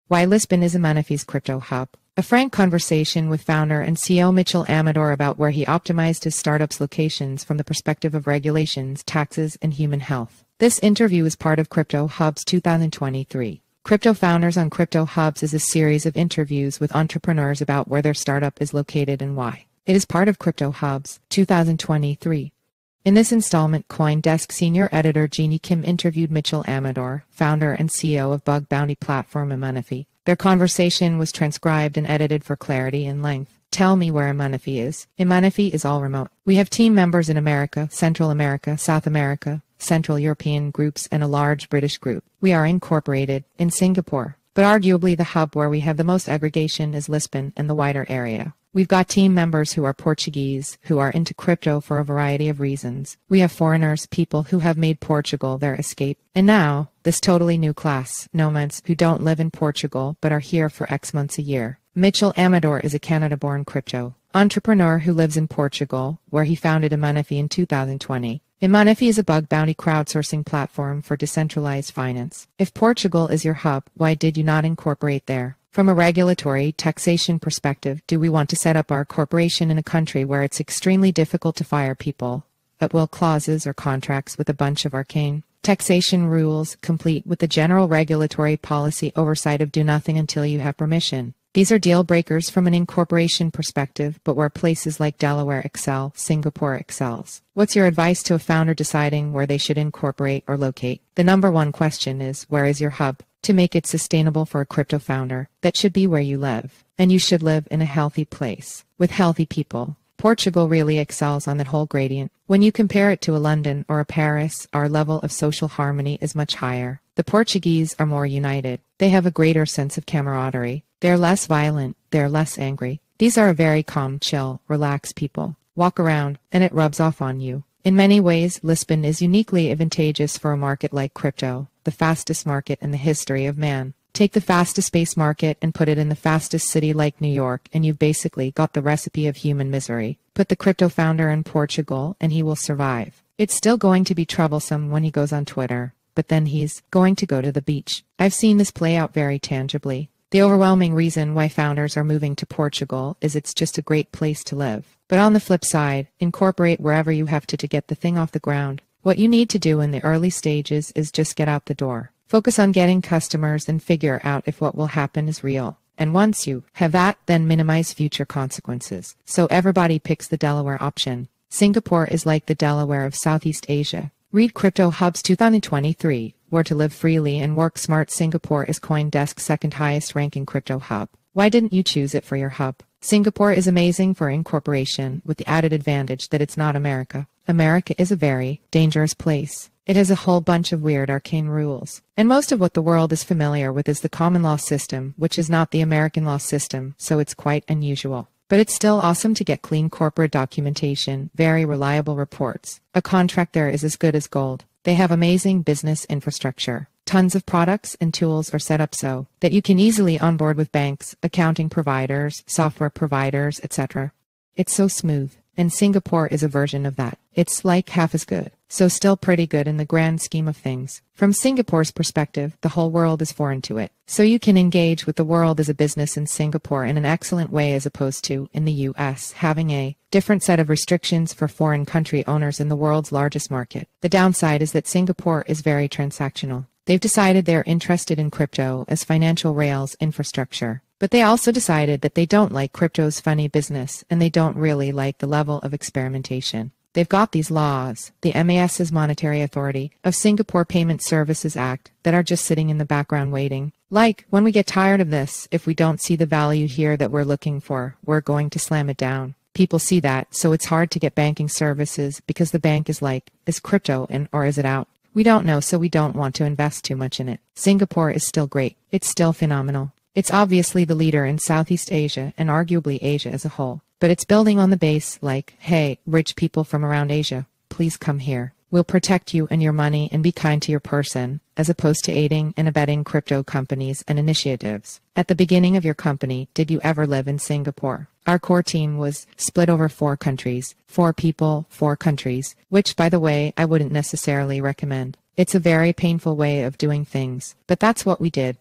Why Lisbon is Immunefi's crypto hub. A frank conversation with founder and CEO Mitchell Amador about where he optimized his startup's locations from the perspective of regulations, taxes, and human health. This interview is part of Crypto Hub's 2023 Crypto Founders on Crypto Hubs is a series of interviews with entrepreneurs about where their startup is located and why. It is part of Crypto Hub's 2023. In this installment, CoinDesk senior editor Jeanhee Kim interviewed Mitchell Amador, founder and CEO of bug bounty platform Immunefi. Their conversation was transcribed and edited for clarity and length. Tell me where Immunefi is. Immunefi is all remote. We have team members in America, Central America, South America, Central European groups, and a large British group. We are incorporated in Singapore, but arguably the hub where we have the most aggregation is Lisbon and the wider area. We've got team members who are Portuguese, who are into crypto for a variety of reasons. We have foreigners, people who have made Portugal their escape. And now, this totally new class, nomads, who don't live in Portugal but are here for X months a year. Mitchell Amador is a Canada-born crypto entrepreneur who lives in Portugal, where he founded Immunefi in 2020. Immunefi is a bug bounty crowdsourcing platform for decentralized finance. If Portugal is your hub, why did you not incorporate there? From a regulatory taxation perspective, do we want to set up our corporation in a country where it's extremely difficult to fire people at will clauses or contracts with a bunch of arcane taxation rules, complete with the general regulatory policy oversight of do nothing until you have permission? These are deal breakers from an incorporation perspective, but where places like Delaware excel, Singapore excels. What's your advice to a founder deciding where they should incorporate or locate? The number one question is, where is your hub? To make it sustainable for a crypto founder, that should be where you live. And you should live in a healthy place, with healthy people. Portugal really excels on that whole gradient. When you compare it to a London or a Paris, our level of social harmony is much higher. The Portuguese are more united. They have a greater sense of camaraderie. They're less violent. They're less angry. These are a very calm, chill, relaxed people. Walk around, and it rubs off on you. In many ways, Lisbon is uniquely advantageous for a market like crypto, the fastest market in the history of man. Take the fastest space market and put it in the fastest city like New York, and you've basically got the recipe of human misery. Put the crypto founder in Portugal, and he will survive. It's still going to be troublesome when he goes on Twitter, but then he's going to go to the beach. I've seen this play out very tangibly. The overwhelming reason why founders are moving to Portugal is it's just a great place to live. But on the flip side, incorporate wherever you have to get the thing off the ground. What you need to do in the early stages is just get out the door. Focus on getting customers and figure out if what will happen is real. And once you have that, then minimize future consequences. So everybody picks the Delaware option. Singapore is like the Delaware of Southeast Asia. Read Crypto Hub's 2023, Where to Live Freely and Work Smart. Singapore is CoinDesk's second highest ranking crypto hub. Why didn't you choose it for your hub? Singapore is amazing for incorporation, with the added advantage that it's not America. America is a very dangerous place. It has a whole bunch of weird arcane rules. And most of what the world is familiar with is the common law system, which is not the American law system, so it's quite unusual. But it's still awesome to get clean corporate documentation, very reliable reports. A contract there is as good as gold. They have amazing business infrastructure. Tons of products and tools are set up so that you can easily onboard with banks, accounting providers, software providers, etc. It's so smooth. And Singapore is a version of that. It's like half as good, so still pretty good in the grand scheme of things. From Singapore's perspective, the whole world is foreign to it. So you can engage with the world as a business in Singapore in an excellent way as opposed to, in the US, having a different set of restrictions for foreign country owners in the world's largest market. The downside is that Singapore is very transactional. They've decided they're interested in crypto as financial rails infrastructure. But they also decided that they don't like crypto's funny business, and they don't really like the level of experimentation. They've got these laws, the MAS's Monetary Authority of Singapore Payment Services Act, that are just sitting in the background waiting. Like, when we get tired of this, if we don't see the value here that we're looking for, we're going to slam it down. People see that, so it's hard to get banking services because the bank is like, is crypto in or is it out? We don't know, so we don't want to invest too much in it. Singapore is still great. It's still phenomenal. It's obviously the leader in Southeast Asia and arguably Asia as a whole. But it's building on the base like, hey, rich people from around Asia, please come here. We'll protect you and your money and be kind to your person, as opposed to aiding and abetting crypto companies and initiatives. At the beginning of your company, did you ever live in Singapore? Our core team was split over 4 countries, 4 people, 4 countries, which, by the way, I wouldn't necessarily recommend. It's a very painful way of doing things, but that's what we did.